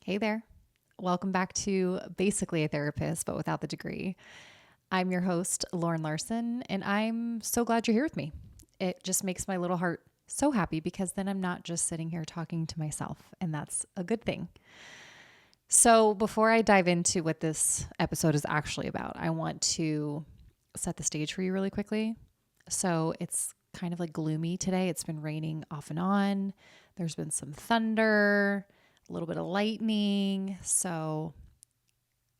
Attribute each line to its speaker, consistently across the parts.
Speaker 1: Hey there. Welcome back to Basically a Therapist, but without the degree. I'm your host, Lauren Larson, and I'm so glad you're here with me. It just makes my little heart so happy because then I'm not just sitting here talking to myself, and that's a good thing. So, before I dive into what this episode is actually about, I want to set the stage for you really quickly. So, it's kind of like gloomy today. It's been raining off and on, there's been some thunder, a little bit of lightning. So,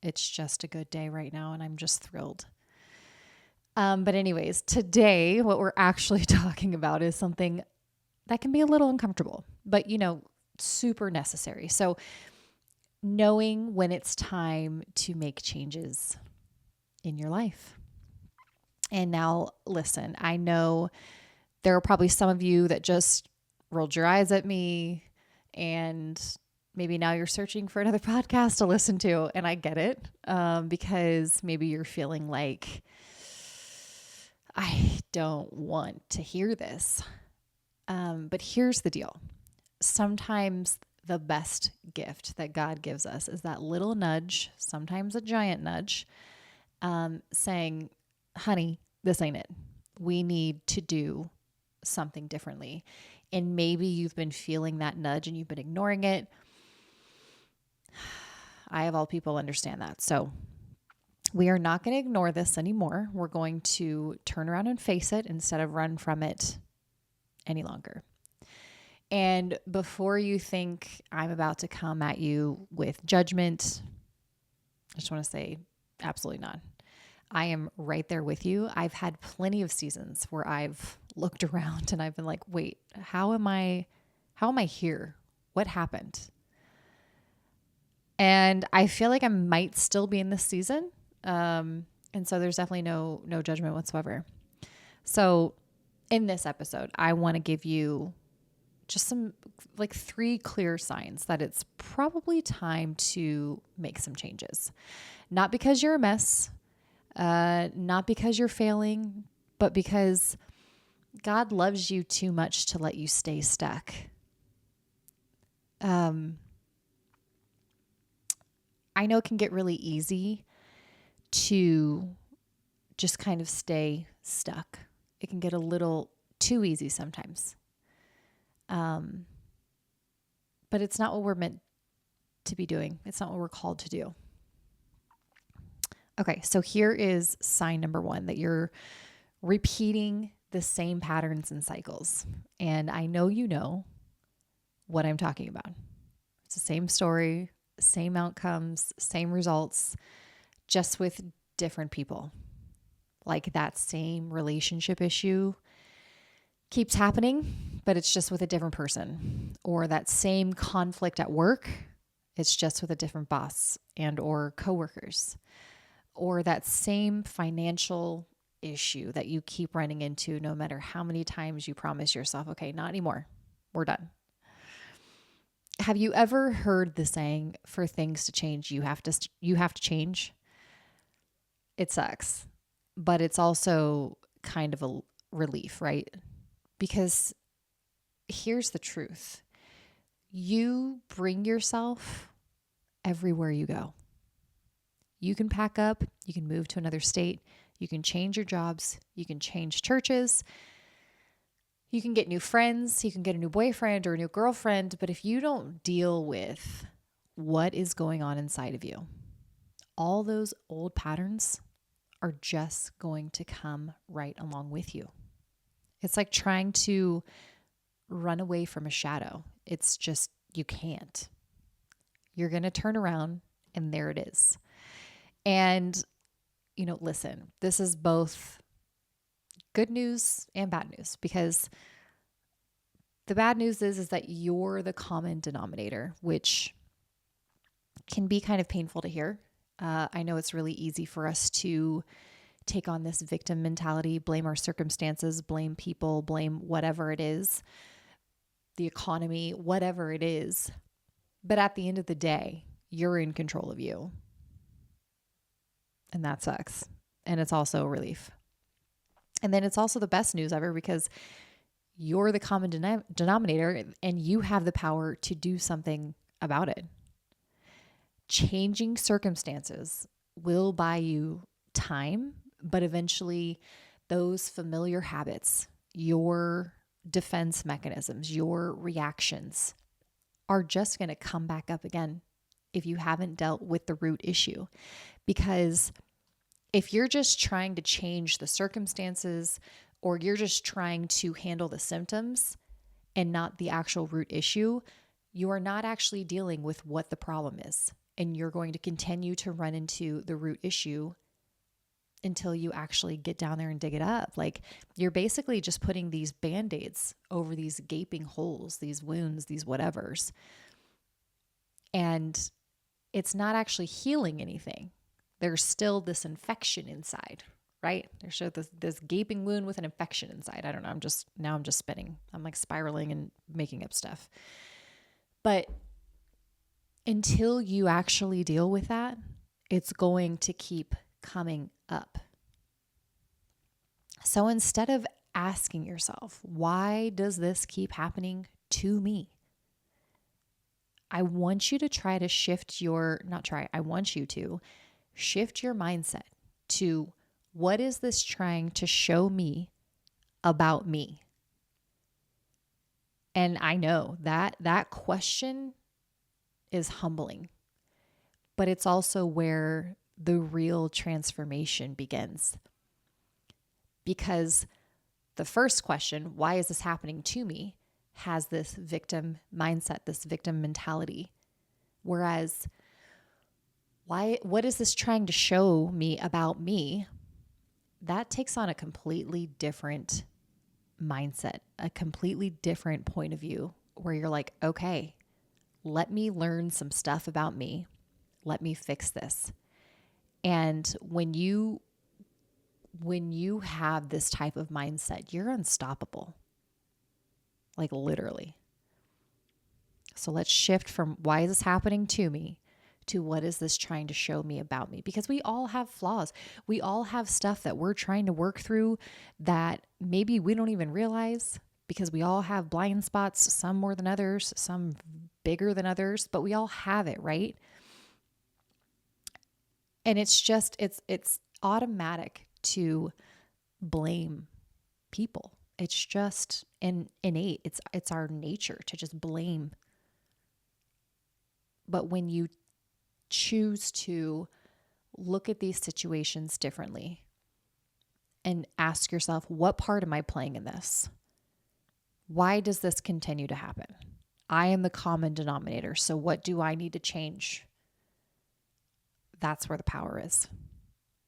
Speaker 1: it's just a good day right now, and I'm just thrilled. But, anyways, today, what we're actually talking about is something that can be a little uncomfortable, but super necessary. So, knowing when it's time to make changes in your life. And now, listen, I know there are probably some of you that just rolled your eyes at me, and maybe now you're searching for another podcast to listen to. And I get it, because maybe you're feeling like, I don't want to hear this. But here's the deal. Sometimes the best gift that God gives us is that little nudge, sometimes a giant nudge, saying, honey, this ain't it. We need to do something differently. And maybe you've been feeling that nudge and you've been ignoring it. I, of all people, understand that. So we are not going to ignore this anymore. We're going to turn around and face it instead of run from it any longer. And before you think I'm about to come at you with judgment, I just want to say, absolutely not. I am right there with you. I've had plenty of seasons where I've looked around and I've been like, wait, how am I here? What happened? And I feel like I might still be in this season. And so there's definitely no judgment whatsoever. So in this episode, I want to give you just some like 3 clear signs that it's probably time to make some changes. Not because you're a mess, not because you're failing, but because God loves you too much to let you stay stuck. I know it can get really easy to just kind of stay stuck. It can get a little too easy sometimes. But it's not what we're meant to be doing. It's not what we're called to do. Okay, so here is sign number 1, that you're repeating the same patterns and cycles. And I know you know what I'm talking about. It's the same story, same outcomes, same results, just with different people. Like that same relationship issue keeps happening, but it's just with a different person. Or that same conflict at work, it's just with a different boss and or coworkers. Or that same financial issue that you keep running into no matter how many times you promise yourself, okay, not anymore. We're done. Have you ever heard the saying, for things to change, you have to change? It sucks, but it's also kind of a relief, right? Because here's the truth. You bring yourself everywhere you go. You can pack up, you can move to another state, you can change your jobs, you can change churches, you can get new friends, you can get a new boyfriend or a new girlfriend, but if you don't deal with what is going on inside of you, all those old patterns are just going to come right along with you. It's like trying to run away from a shadow. It's just, you can't. You're going to turn around and there it is. And, listen, this is both good news and bad news, because the bad news is that you're the common denominator, which can be kind of painful to hear. I know it's really easy for us to take on this victim mentality, blame our circumstances, blame people, blame whatever it is, the economy, whatever it is. But at the end of the day, you're in control of you. And that sucks. And it's also a relief. And then it's also the best news ever, because you're the common denominator and you have the power to do something about it. changing circumstances will buy you time, but eventually those familiar habits, your defense mechanisms, your reactions are just going to come back up again if you haven't dealt with the root issue. Because if you're just trying to change the circumstances or you're just trying to handle the symptoms and not the actual root issue, you are not actually dealing with what the problem is. And you're going to continue to run into the root issue until you actually get down there and dig it up. Like, you're basically just putting these band-aids over these gaping holes, these wounds, these whatevers. And it's not actually healing anything. There's still this infection inside, right? There's still this gaping wound with an infection inside. I don't know. I'm just spinning. I'm like spiraling and making up stuff. But until you actually deal with that, it's going to keep coming up. So instead of asking yourself, why does this keep happening to me? I want you to I want you to shift your mindset to, what is this trying to show me about me? And I know that question is humbling, but it's also where the real transformation begins. Because the first question, why is this happening to me, has this victim mindset, this victim mentality. Whereas, what is this trying to show me about me? That takes on a completely different mindset, a completely different point of view, where you're like, okay, let me learn some stuff about me. Let me fix this. And when you have this type of mindset, you're unstoppable. Like, literally. So let's shift from, why is this happening to me, to, what is this trying to show me about me? Because we all have flaws. We all have stuff that we're trying to work through that maybe we don't even realize, because we all have blind spots, some more than others, some bigger than others, but we all have it, right? And it's automatic to blame people. It's just innate. It's our nature to just blame. But when you choose to look at these situations differently and ask yourself, what part am I playing in this? Why does this continue to happen? I am the common denominator. So what do I need to change? That's where the power is.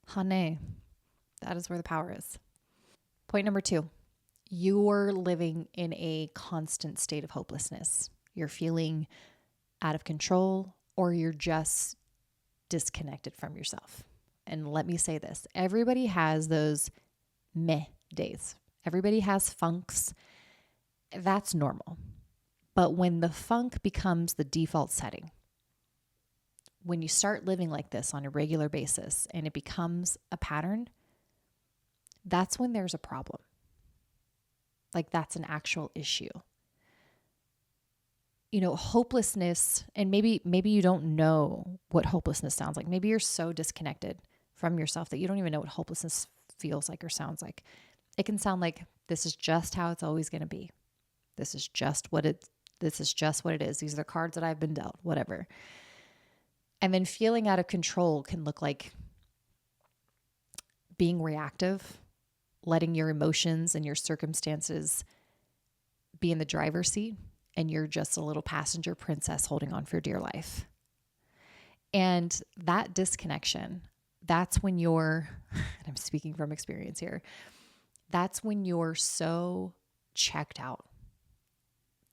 Speaker 1: Honey, that is where the power is. Point number 2, you're living in a constant state of hopelessness. You're feeling out of control, or you're just disconnected from yourself. And let me say this, everybody has those meh days. Everybody has funks. That's normal. But when the funk becomes the default setting, when you start living like this on a regular basis and it becomes a pattern, that's when there's a problem. Like, that's an actual issue. You know, hopelessness, and maybe you don't know what hopelessness sounds like. Maybe you're so disconnected from yourself that you don't even know what hopelessness feels like or sounds like. It can sound like, this is just how it's always going to be. This is just what it is. These are the cards that I've been dealt, whatever. And then feeling out of control can look like being reactive, letting your emotions and your circumstances be in the driver's seat, and you're just a little passenger princess holding on for dear life. And that disconnection, that's when you're, and I'm speaking from experience here, that's when you're so checked out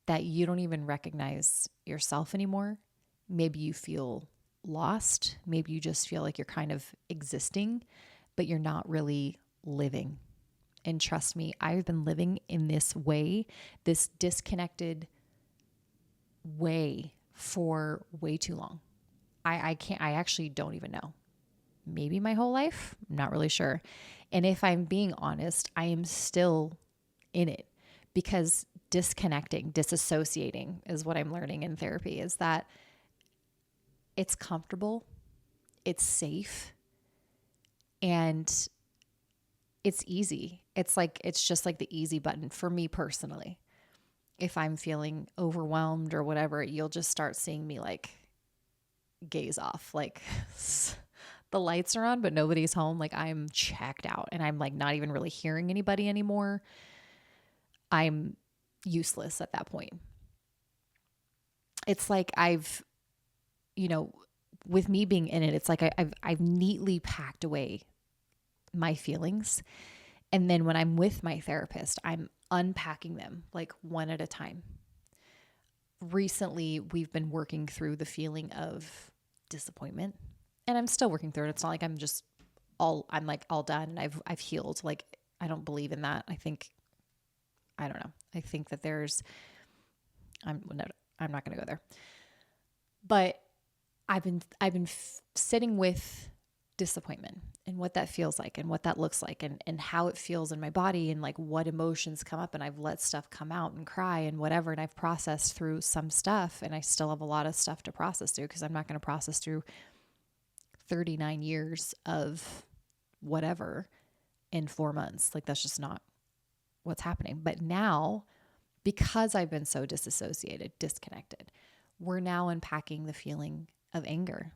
Speaker 1: that you don't even recognize yourself anymore. Maybe you feel lost. Maybe you just feel like you're kind of existing, but you're not really living. And trust me, I've been living in this way, this disconnected way, for way too long. I actually don't even know. Maybe my whole life? I'm not really sure. And if I'm being honest, I am still in it, because disconnecting, disassociating is what I'm learning in therapy, is that It's comfortable, it's safe, and it's easy. It's just like the easy button for me personally. If I'm feeling overwhelmed or whatever, you'll just start seeing me like gaze off. Like the lights are on, but nobody's home. Like I'm checked out and I'm like not even really hearing anybody anymore. I'm useless at that point. It's like you know, with me being in it, it's like I've neatly packed away my feelings. And then when I'm with my therapist, I'm unpacking them like one at a time. Recently, we've been working through the feeling of disappointment, and I'm still working through it. It's not like I'm like all done and I've healed. Like I don't believe in that. I don't know. I think that no, I'm not going to go there. But I've been sitting with disappointment and what that feels like and what that looks like and how it feels in my body and like what emotions come up, and I've let stuff come out and cry and whatever, and I've processed through some stuff, and I still have a lot of stuff to process through because I'm not going to process through 39 years of whatever in 4 months. Like that's just not what's happening. But now, because I've been so disassociated, disconnected, we're now unpacking the feeling of anger.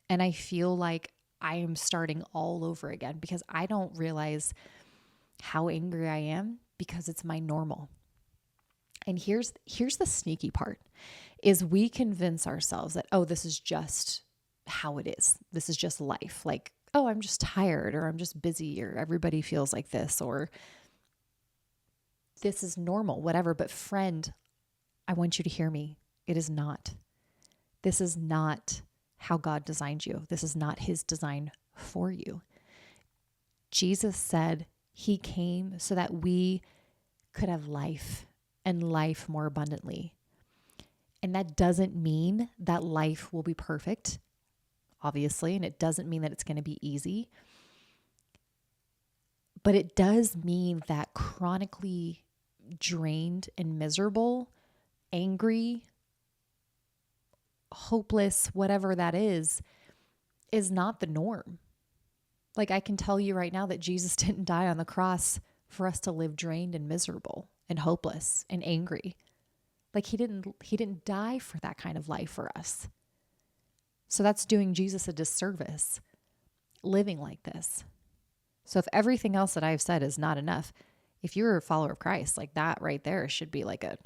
Speaker 1: And I feel like I am starting all over again because I don't realize how angry I am because it's my normal. And here's the sneaky part is we convince ourselves that, oh, this is just how it is. This is just life. Like, oh, I'm just tired or I'm just busy or everybody feels like this or this is normal, whatever. But friend, I want you to hear me. It is not. This is not how God designed you. This is not his design for you. Jesus said he came so that we could have life and life more abundantly. And that doesn't mean that life will be perfect, obviously, and it doesn't mean that it's going to be easy. But it does mean that chronically drained and miserable, angry, hopeless, whatever that is not the norm. Like I can tell you right now that Jesus didn't die on the cross for us to live drained and miserable and hopeless and angry. Like he didn't die for that kind of life for us. So that's doing Jesus a disservice, living like this. So if everything else that I've said is not enough, if you're a follower of Christ, like that right there should be like a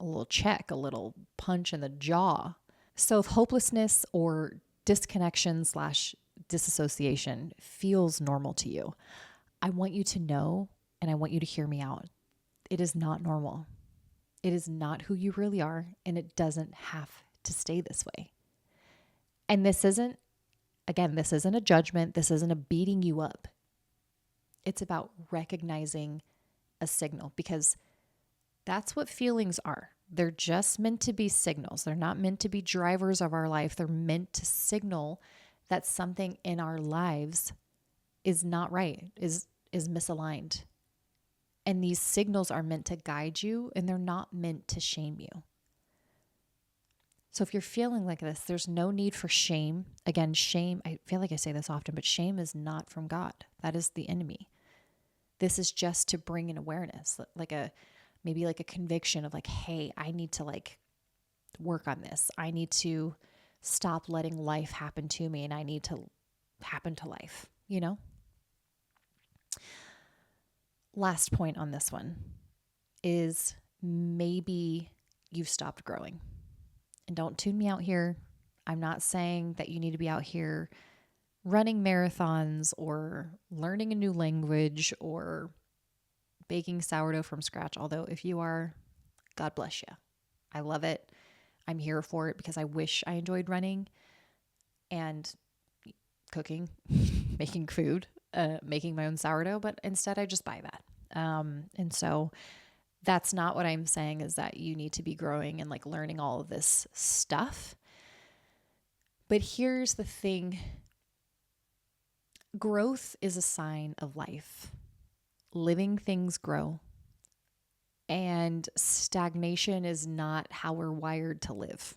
Speaker 1: little check, a little punch in the jaw. So if hopelessness or disconnection / disassociation feels normal to you, I want you to know, and I want you to hear me out. It is not normal. It is not who you really are, and it doesn't have to stay this way. And this isn't a judgment. This isn't a beating you up. It's about recognizing a signal, because that's what feelings are. They're just meant to be signals. They're not meant to be drivers of our life. They're meant to signal that something in our lives is not right, is misaligned. And these signals are meant to guide you, and they're not meant to shame you. So if you're feeling like this, there's no need for shame. Again, shame, I feel like I say this often, but shame is not from God. That is the enemy. This is just to bring an awareness, maybe like a conviction of like, hey, I need to like work on this. I need to stop letting life happen to me, and I need to happen to life, you know? Last point on this one is maybe you've stopped growing. And don't tune me out here. I'm not saying that you need to be out here running marathons or learning a new language or baking sourdough from scratch. Although if you are, God bless you. I love it. I'm here for it because I wish I enjoyed running and cooking, making food, making my own sourdough, but instead I just buy that. And so that's not what I'm saying, is that you need to be growing and like learning all of this stuff. But here's the thing. Growth is a sign of life. Living things grow. And stagnation is not how we're wired to live.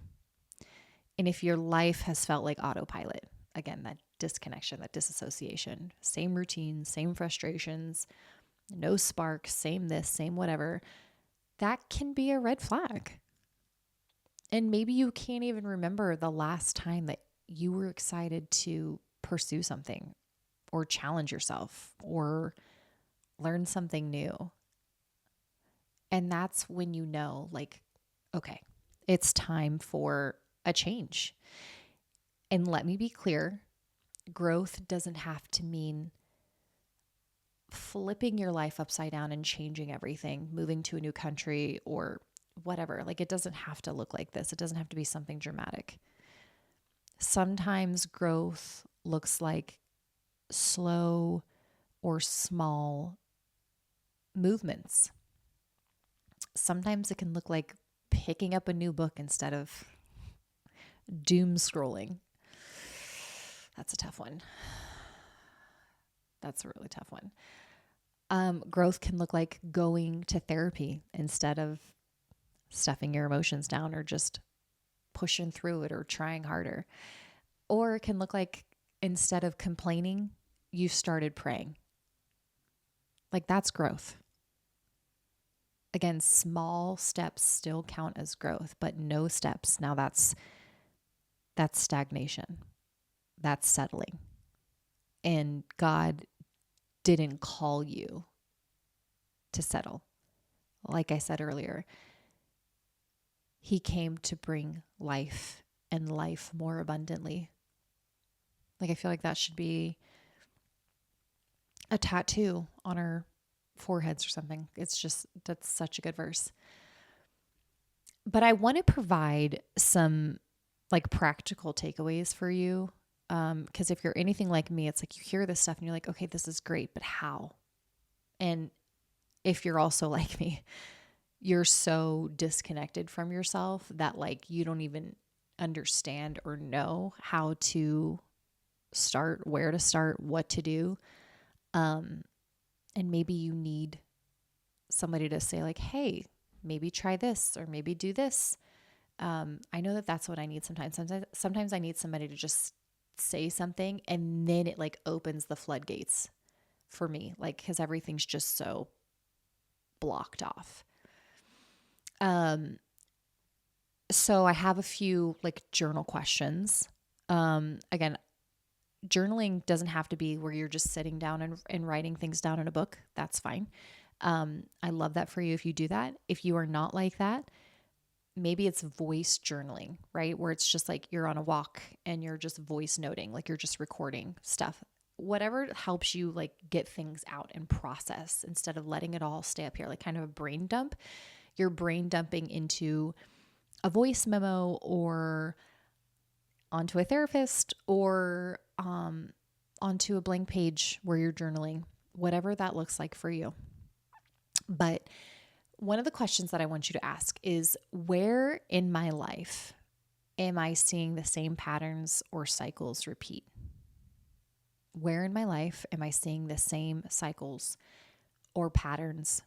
Speaker 1: And if your life has felt like autopilot, again, that disconnection, that disassociation, same routines, same frustrations, no spark, same this, same whatever, that can be a red flag. And maybe you can't even remember the last time that you were excited to pursue something or challenge yourself or learn something new. And that's when you know, like, okay, it's time for a change. And let me be clear, growth doesn't have to mean flipping your life upside down and changing everything, moving to a new country or whatever. Like, it doesn't have to look like this. It doesn't have to be something dramatic. Sometimes growth looks like slow or small movements. Sometimes it can look like picking up a new book instead of doom scrolling. That's a tough one. That's a really tough one. Growth can look like going to therapy instead of stuffing your emotions down or just pushing through it or trying harder. Or it can look like instead of complaining, you started praying. Like, that's growth. Again, small steps still count as growth, but no steps. Now that's stagnation. That's settling. And God didn't call you to settle. Like I said earlier, He came to bring life and life more abundantly. Like, I feel like that should be a tattoo on our foreheads or something. It's just, that's such a good verse. But I want to provide some like practical takeaways for you. Because if you're anything like me, it's like you hear this stuff and you're like, okay, this is great, but how? And if you're also like me, you're so disconnected from yourself that like you don't even understand or know how to start, where to start, what to do. And maybe you need somebody to say like, hey, maybe try this or maybe do this. I know that that's what I need sometimes. Sometimes I need somebody to just say something and then it like opens the floodgates for me, like, because everything's just so blocked off. So I have a few like journal questions. Again, journaling doesn't have to be where you're just sitting down and writing things down in a book. That's fine. I love that for you if you do that. If you are not like that, maybe it's voice journaling, right? Where it's just like you're on a walk and you're just voice noting, like you're just recording stuff. Whatever helps you like get things out and process instead of letting it all stay up here, like kind of a brain dump. You're brain dumping into a voice memo or onto a therapist or onto a blank page where you're journaling, whatever that looks like for you. But one of the questions that I want you to ask is, where in my life am I seeing the same patterns or cycles repeat? Where in my life am I seeing the same cycles or patterns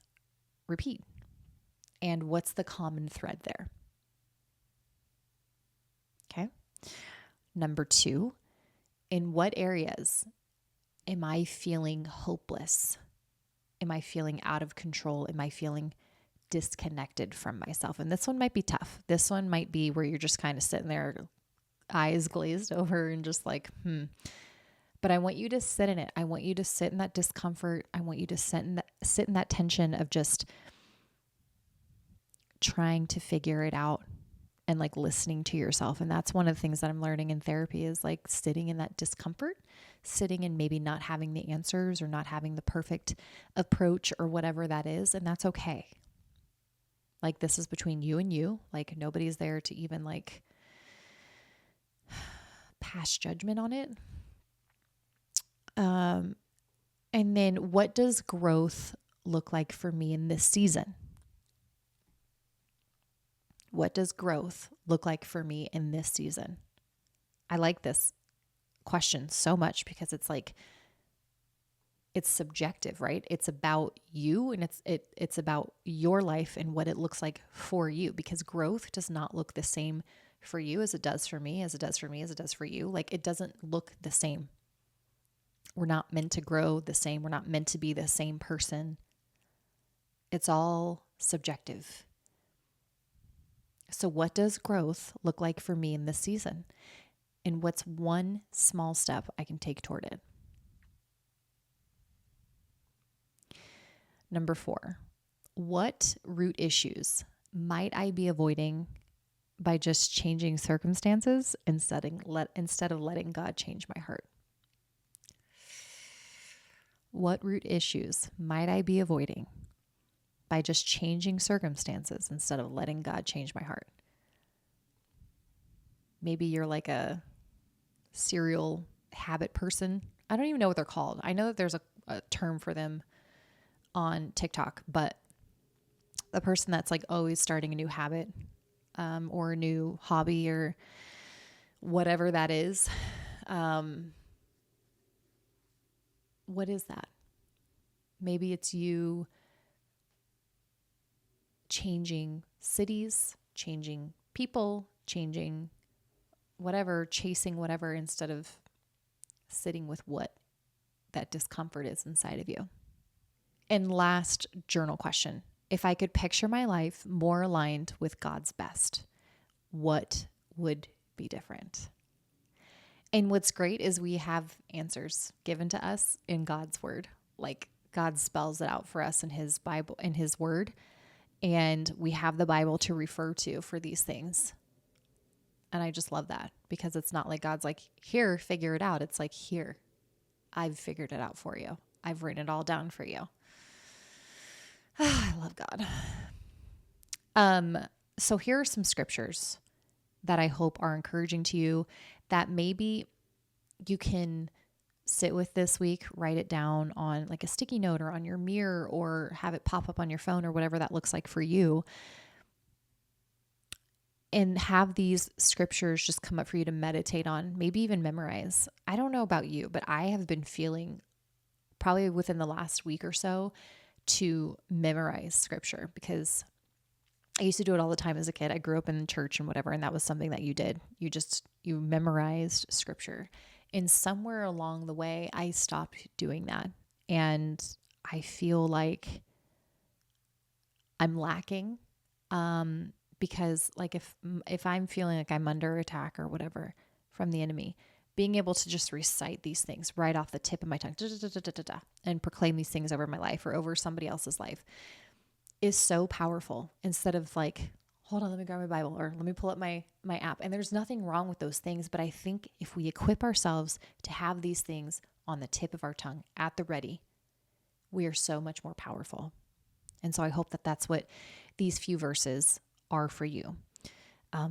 Speaker 1: repeat? And what's the common thread there? Okay. Number 2, in what areas am I feeling hopeless? Am I feeling out of control? Am I feeling disconnected from myself? And this one might be tough. This one might be where you're just kind of sitting there, eyes glazed over and just like, But I want you to sit in it. I want you to sit in that discomfort. I want you to sit in that tension of just trying to figure it out and like listening to yourself. And that's one of the things that I'm learning in therapy is like sitting in that discomfort, sitting and maybe not having the answers or not having the perfect approach or whatever that is. And that's okay. Like, this is between you and you. Like, nobody's there to even like pass judgment on it. And then what does growth look like for me in this season? What does growth look like for me in this season? I like this question so much because it's like, it's subjective, right? It's about you and it's about your life and what it looks like for you, because growth does not look the same for you as it does for me, as it does for me, as it does for you. Like, it doesn't look the same. We're not meant to grow the same. We're not meant to be the same person. It's all subjective. So what does growth look like for me in this season? And what's one small step I can take toward it? Number 4, what root issues might I be avoiding by just changing circumstances instead of letting God change my heart? What root issues might I be avoiding by just changing circumstances instead of letting God change my heart? Maybe you're like a serial habit person. I don't even know what they're called. I know that there's a term for them on TikTok, but the person that's like always starting a new habit or a new hobby or whatever that is. What is that? Maybe it's you changing cities, changing people, changing whatever, chasing whatever instead of sitting with what that discomfort is inside of you. And last journal question. If I could picture my life more aligned with God's best, what would be different? And what's great is we have answers given to us in God's word. Like, God spells it out for us in his Bible, in his word. And we have the Bible to refer to for these things. And I just love that, because it's not like God's like, here, figure it out. It's like, here, I've figured it out for you. I've written it all down for you. I love God. So here are some scriptures that I hope are encouraging to you, that maybe you can sit with this week, write it down on like a sticky note or on your mirror, or have it pop up on your phone, or whatever that looks like for you. And have these scriptures just come up for you to meditate on, maybe even memorize. I don't know about you, but I have been feeling probably within the last week or so to memorize scripture, because I used to do it all the time as a kid. I grew up in church and whatever, and that was something that you did. You memorized scripture. And somewhere along the way, I stopped doing that. And I feel like I'm lacking, because like if I'm feeling like I'm under attack or whatever from the enemy, being able to just recite these things right off the tip of my tongue, and proclaim these things over my life or over somebody else's life is so powerful, instead of like, hold on, let me grab my Bible, or let me pull up my app. And there's nothing wrong with those things. But I think if we equip ourselves to have these things on the tip of our tongue at the ready, we are so much more powerful. And so I hope that that's what these few verses are for you.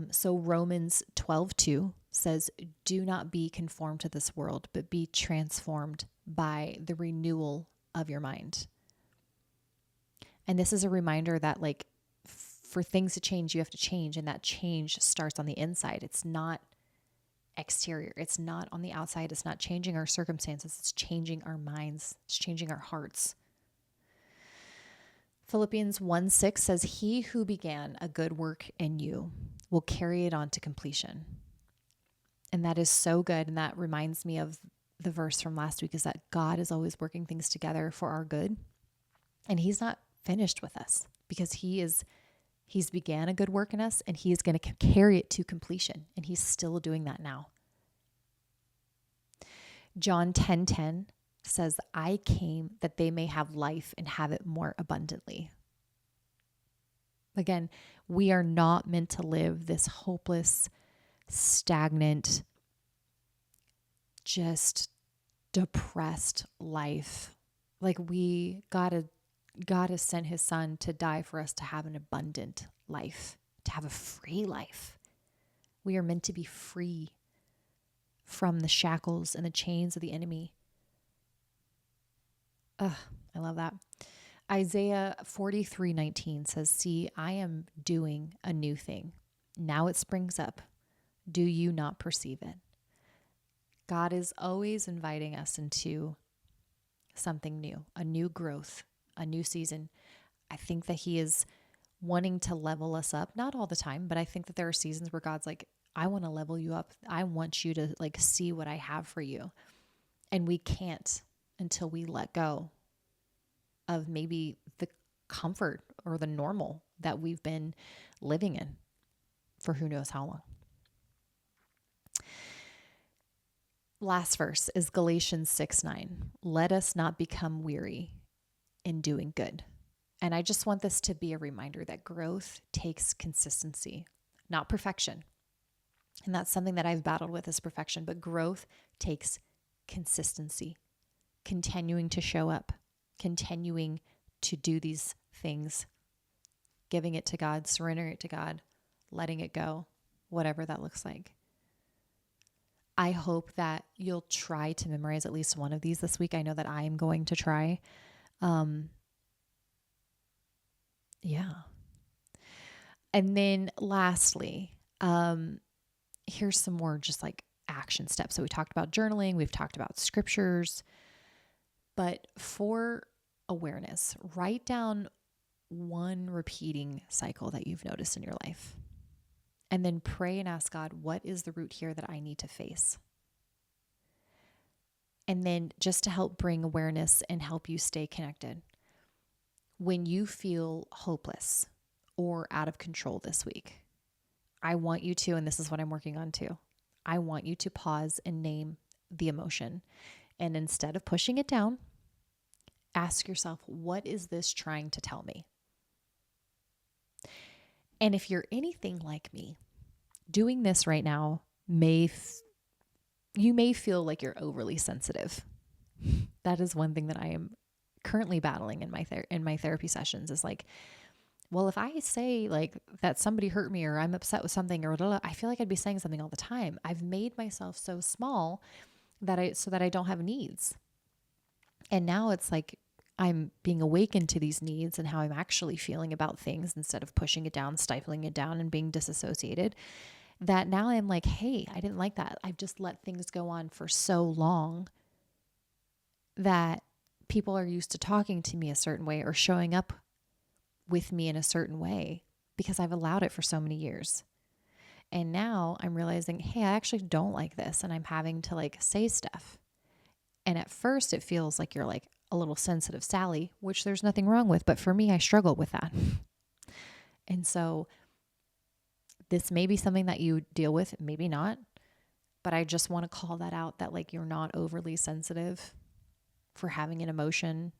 Speaker 1: So Romans 12:2 says, do not be conformed to this world, but be transformed by the renewal of your mind. And this is a reminder that like for things to change, you have to change. And that change starts on the inside. It's not exterior. It's not on the outside. It's not changing our circumstances. It's changing our minds. It's changing our hearts. Philippians 1:6 says, he who began a good work in you will carry it on to completion. And that is so good. And that reminds me of the verse from last week, is that God is always working things together for our good. And he's not finished with us, because he's began a good work in us, and he is going to carry it to completion. And he's still doing that now. John 10:10 says, I came that they may have life and have it more abundantly. Again, we are not meant to live this hopeless, stagnant, just depressed life. Like God has sent his son to die for us to have an abundant life, to have a free life. We are meant to be free from the shackles and the chains of the enemy. I love that. Isaiah 43:19 says, see, I am doing a new thing. Now it springs up. Do you not perceive it? God is always inviting us into something new, a new growth, a new season. I think that he is wanting to level us up, not all the time, but I think that there are seasons where God's like, I want to level you up. I want you to like see what I have for you. And we can't until we let go of maybe the comfort or the normal that we've been living in for who knows how long. Last verse is Galatians 6:9. Let us not become weary in doing good. And I just want this to be a reminder that growth takes consistency, not perfection. And that's something that I've battled with is perfection, but growth takes consistency, continuing to show up, continuing to do these things, giving it to God, surrendering it to God, letting it go, whatever that looks like. I hope that you'll try to memorize at least one of these this week. I know that I am going to try. Yeah. And then lastly, here's some more just like action steps. So we talked about journaling, we've talked about scriptures, but for awareness, write down one repeating cycle that you've noticed in your life. And then pray and ask God, what is the root here that I need to face? And then just to help bring awareness and help you stay connected. When you feel hopeless or out of control this week, I want you to, and this is what I'm working on too, I want you to pause and name the emotion. And instead of pushing it down, ask yourself, what is this trying to tell me? And if you're anything like me, doing this right now you may feel like you're overly sensitive. That is one thing that I am currently battling in my therapy sessions is like, well, if I say like that somebody hurt me or I'm upset with something or blah, blah, I feel like I'd be saying something all the time. I've made myself so small so that I don't have needs. And now it's like I'm being awakened to these needs and how I'm actually feeling about things instead of pushing it down, stifling it down and being disassociated. That now I'm like, hey, I didn't like that. I've just let things go on for so long that people are used to talking to me a certain way or showing up with me in a certain way because I've allowed it for so many years. And now I'm realizing, hey, I actually don't like this. And I'm having to like say stuff. And at first it feels like you're like a little sensitive Sally, which there's nothing wrong with. But for me, I struggle with that. And so this may be something that you deal with, maybe not. But I just want to call that out that like you're not overly sensitive for having an emotion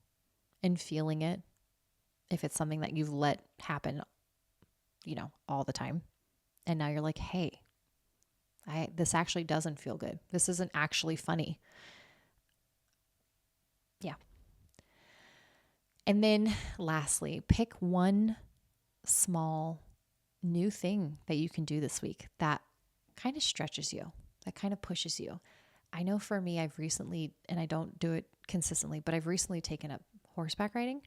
Speaker 1: and feeling it. If it's something that you've let happen, all the time. And now you're like, hey, this actually doesn't feel good. This isn't actually funny. Yeah. And then lastly, pick one small new thing that you can do this week that kind of stretches you, that kind of pushes you. I know for me, I've recently, and I don't do it consistently, but I've recently taken up horseback riding.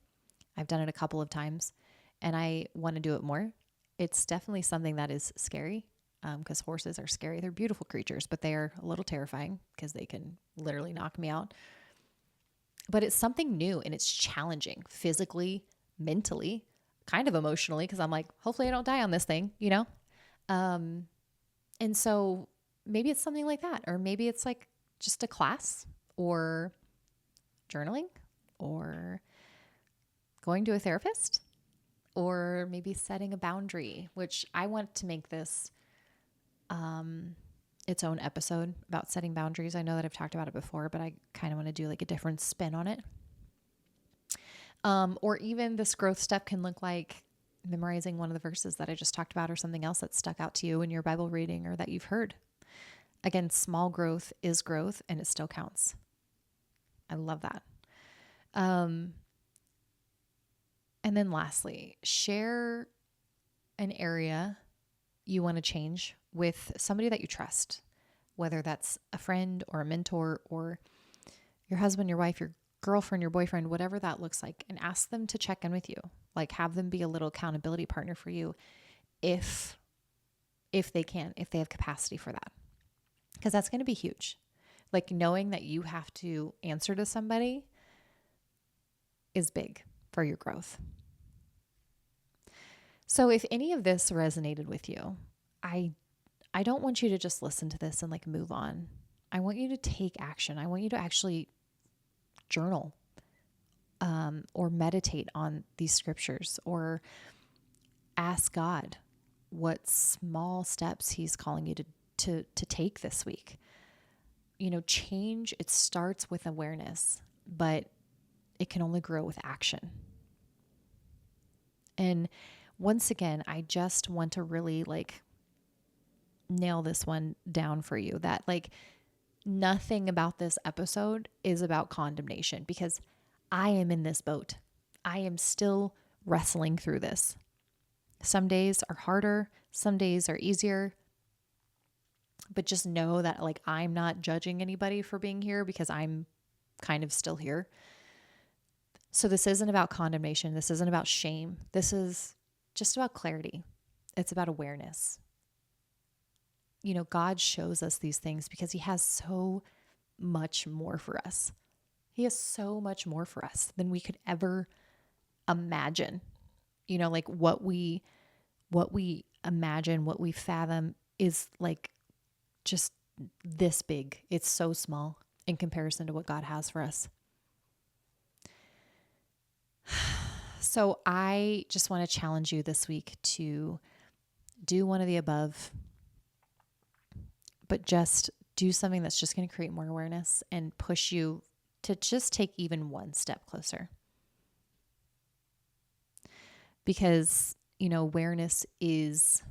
Speaker 1: I've done it a couple of times and I want to do it more. It's definitely something that is scary because horses are scary. They're beautiful creatures, but they are a little terrifying because they can literally knock me out. But it's something new and it's challenging physically, mentally, kind of emotionally because I'm like, hopefully I don't die on this thing, And so maybe it's something like that, or maybe it's like just a class or journaling or going to a therapist or maybe setting a boundary, which I want to make this its own episode about setting boundaries. I know that I've talked about it before, but I kind of want to do like a different spin on it. Or even this growth step can look like memorizing one of the verses that I just talked about or something else that stuck out to you in your Bible reading or that you've heard. Again, small growth is growth and it still counts. I love that. And then lastly, share an area you want to change with somebody that you trust, whether that's a friend or a mentor or your husband, your wife, your girlfriend, your boyfriend, whatever that looks like, and ask them to check in with you. Like have them be a little accountability partner for you if they can, if they have capacity for that. Because that's going to be huge. Like knowing that you have to answer to somebody is big for your growth. So if any of this resonated with you, I I don't want you to just listen to this and like move on. I want you to take action. I want you to actually journal or meditate on these scriptures, or ask God what small steps he's calling you to take this week. Change, it starts with awareness, but it can only grow with action. And once again, I just want to really like nail this one down for you, that like nothing about this episode is about condemnation, because I am in this boat. I am still wrestling through this. Some days are harder, some days are easier, but just know that like I'm not judging anybody for being here, because I'm kind of still here. So this isn't about condemnation. This isn't about shame. This is just about clarity. It's about awareness. God shows us these things because he has so much more for us. He has so much more for us than we could ever imagine. Like what we imagine, what we fathom is like just this big. It's so small in comparison to what God has for us. So I just want to challenge you this week to do one of the above, but just do something that's just going to create more awareness and push you to just take even one step closer. Because, awareness is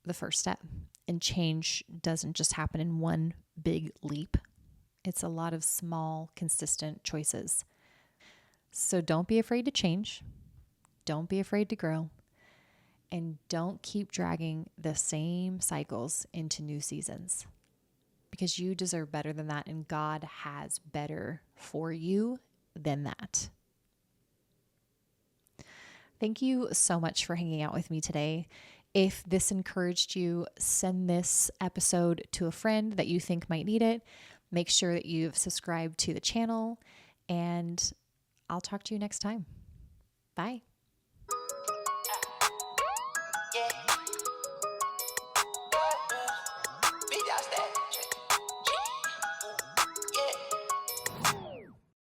Speaker 1: the first step, and change doesn't just happen in one big leap. It's a lot of small, consistent choices. So don't be afraid to change. Don't be afraid to grow. And don't keep dragging the same cycles into new seasons, because you deserve better than that. And God has better for you than that. Thank you so much for hanging out with me today. If this encouraged you, send this episode to a friend that you think might need it. Make sure that you've subscribed to the channel, and I'll talk to you next time. Bye.